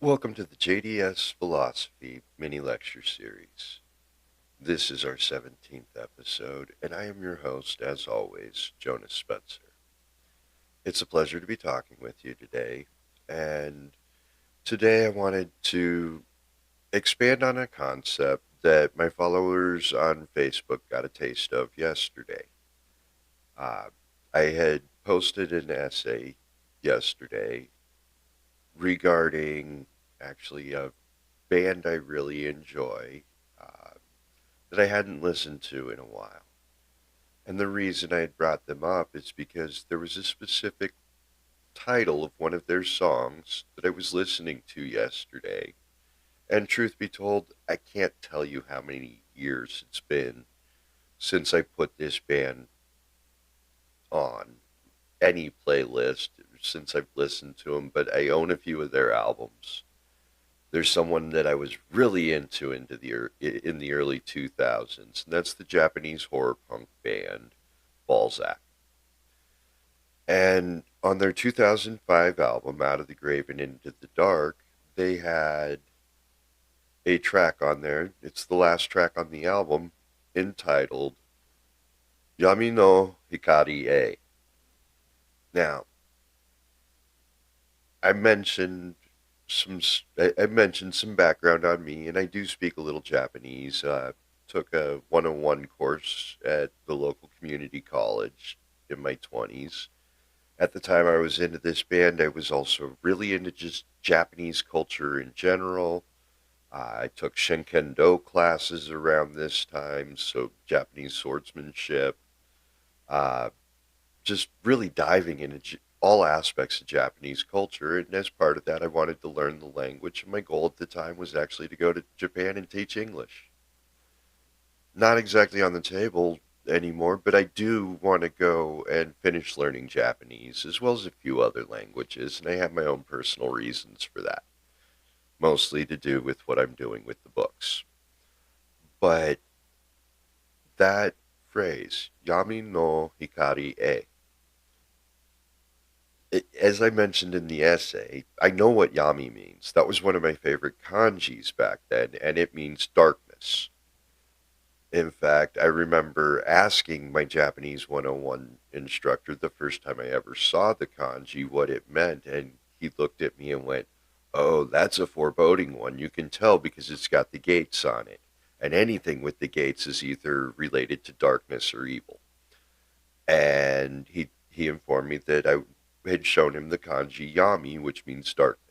Welcome to the JDS Philosophy mini lecture series. This is our 17th episode, and I am your host, as always, Jonas Spencer. It's a pleasure to be talking with you today, and today I wanted to expand on a concept that my followers on Facebook got a taste of yesterday. Uh, I had posted an essay yesterday regarding actually a band I really enjoy uh, that I hadn't listened to in a while. And the reason I had brought them up is because there was a specific title of one of their songs that I was listening to yesterday. And truth be told, I can't tell you how many years it's been since I put this band on any playlist, since I've listened to them, but I own a few of their albums. There's someone that I was really into in the early 2000s, and that's the Japanese horror punk band Balzac. And on their 2005 album Out of the Grave and Into the Dark, they had a track on there. It's the last track on the album, entitled Yami no Hikari E. Now, I mentioned I mentioned some background on me, and I do speak a little Japanese. Took a 101 course at the local community college in my 20s. At the time I was into this band, I was also really into just Japanese culture in general. I took Shenkendo classes around this time, so Japanese swordsmanship. Uh, just really diving into all aspects of Japanese culture. And as part of that, I wanted to learn the language. And my goal at the time was actually to go to Japan and teach English. Not exactly on the table anymore, but I do want to go and finish learning Japanese as well as a few other languages. And I have my own personal reasons for that, mostly to do with what I'm doing with the books. But that phrase, Yami no Hikari E, as I mentioned in the essay, I know what yami means. That was one of my favorite kanjis back then, and it means darkness. In fact, I remember asking my Japanese 101 instructor the first time I ever saw the kanji what it meant, and he looked at me and went, "Oh, that's a foreboding one. You can tell because it's got the gates on it. And anything with the gates is either related to darkness or evil." And he informed me that I had shown him the kanji yami, which means darkness.